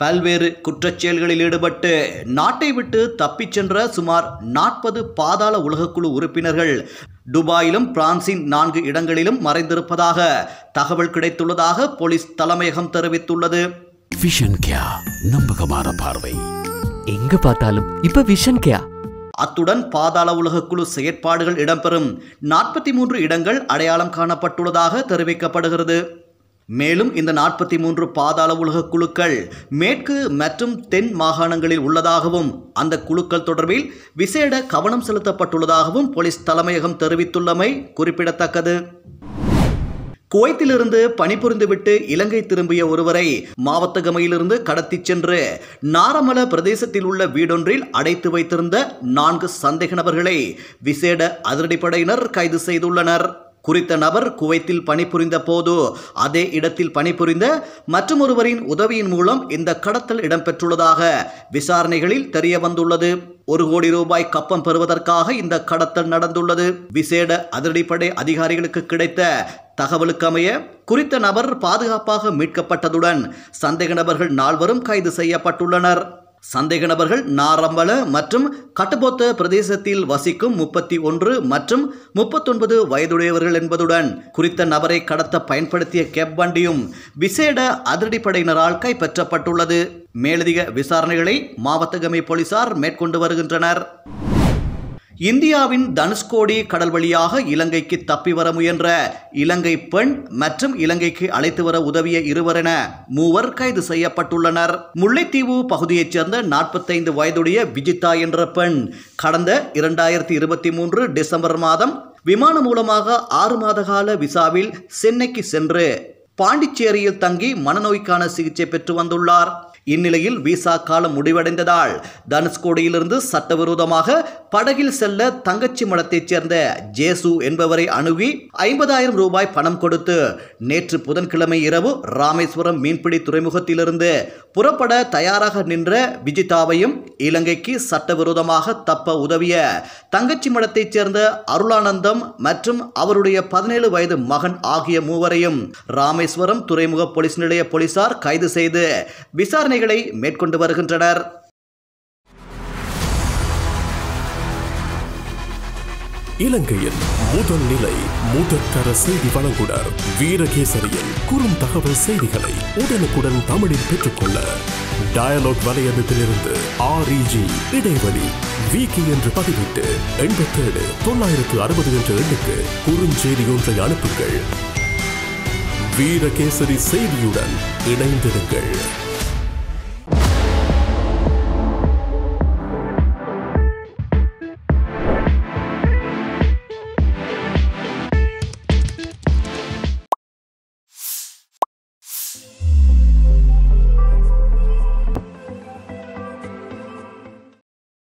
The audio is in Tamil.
பல்வேறு குற்றச்செயல்களில் ஈடுபட்டு நாட்டை விட்டு தப்பிச் சென்ற சுமார் 40 பாதாள உலகக்குழு உறுப்பினர்கள் துபாயிலும் பிரான்சின் 4 இடங்களிலும் மறைந்திருப்பதாக தகவல் கிடைத்துள்ளதாக போலீஸ் தலைமையகம் தெரிவித்துள்ளது. விஷன் கேயா, நம்பகமான பார்வை. எங்க பார்த்தாலும் இப்ப விஷன் கேயா. அத்துடன் பாதாள உலகக்குழு செயற்பாடுகள் இடம்பெறும் 43 இடங்கள் அடையாளம் காணப்பட்டுள்ளதாக தெரிவிக்கப்படுகிறது. மேலும் இந்த 43 பாதாள உலக குழுக்கள் மேற்கு மற்றும் தென் மாகாணங்களில் உள்ளதாகவும் அந்த குழுக்கள் தொடர்பில் விசேட கவனம் செலுத்தப்பட்டுள்ளதாகவும் போலீஸ் தலைமையகம் தெரிவித்துள்ளமை குறிப்பிடத்தக்கது. குவைத்திலிருந்து பணிபுரிந்துவிட்டு இலங்கை திரும்பிய ஒருவரை மாவத்தகமையிலிருந்து கடத்திச் சென்று நாரமல பிரதேசத்தில் உள்ள வீடொன்றில் அடைத்து வைத்திருந்த 4 சந்தேக நபர்களை விசேட அதிரடிப்படையினர் கைது செய்துள்ளனர். குறித்த நபர் குவைத்தில் பணிபுரிந்த போது அதே இடத்தில் பணிபுரிந்த மற்றொருவரின் உதவியின் மூலம் இந்த கடத்தல் இடம்பெற்றுள்ளதாக விசாரணைகளில் தெரிய வந்துள்ளது. 1 கோடி ரூபாய் கப்பம் பெறுவதற்காக இந்த கடத்தல் நடந்துள்ளது. விசேட அதிரடிப்படை அதிகாரிகளுக்கு கிடைத்த தகவலுக்கு அமைய குறித்த நபர் பாதுகாப்பாக மீட்கப்பட்டதுடன் சந்தேக நபர்கள் 4 கைது செய்யப்பட்டுள்ளனர். சந்தேக நபர்கள் நாரம்பல மற்றும் கட்டுபோத்த பிரதேசத்தில் வசிக்கும் 31 மற்றும் 39 வயதுடையவர்கள் என்பதுடன் குறித்த நபரை கடத்த பயன்படுத்திய கேப் வண்டியும் விசேட அதிரடிப்படையினரால் கைப்பற்றப்பட்டுள்ளது. மேலதிக விசாரணைகளை மாவத்தகமை போலீசார் மேற்கொண்டு வருகின்றனர். இந்தியாவின் தனுஷ்கோடி கடல் வழியாக இலங்கைக்கு தப்பி வர முயன்ற இலங்கை பெண் மற்றும் இலங்கைக்கு அழைத்து வர உதவிய இருவரென 3 கைது செய்யப்பட்டுள்ளனர். முல்லைத்தீவு பகுதியைச் சேர்ந்த 45 வயதுடைய விஜிதா என்ற பெண் கடந்த 2023 டிசம்பர் மாதம் விமானம் மூலமாக 6 மாத கால விசாவில் சென்னைக்கு சென்று பாண்டிச்சேரியில் தங்கி மனநோய்க்கான சிகிச்சை பெற்று வந்துள்ளார். இந்நிலையில் விசா காலம் முடிவடைந்ததால் தனுஷ்கோடியிலிருந்து சட்டவிரோதமாக படகில் செல்ல தங்கச்சி மடத்தைச் சேர்ந்த ஜேசு என்பவரை அணுகி 50,000 ரூபாய் பணம் கொடுத்து நேற்று புதன்கிழமை இரவு ராமேஸ்வரம் மீன்பிடி துறைமுகத்திலிருந்து புறப்பட தயாராக நின்ற விஜிதாவையும் இலங்கைக்கு சட்டவிரோதமாக தப்ப உதவிய தங்கச்சி மடத்தைச் சேர்ந்த அருளானந்தம் மற்றும் அவருடைய 17 வயது மகன் ஆகிய 3வரையும் ராமேஸ்வரம் துறைமுக போலீஸ் நிலைய போலீசார் கைது செய்து விசாரணை மேற்கொண்டு வருகின்றனர். இலங்கையின் முதல் நிலை முதற்கர செய்தி வழங்குனர் வீரகேசரியின் குறுந்தகவல் செய்திகளை உடனுக்குடன் தமிழில் பெற்றுக்கொள்ள டயலாக் வலையமைப்பிலிருந்து REG இடைவெளி வீக்கி என்று பதிவிட்டு 87 960 என்ற எண்ணுக்கு குறுஞ்செய்தி ஒன்றை அனுப்புங்கள். வீரகேசரி செய்தியுடன் இணைந்திருங்கள்.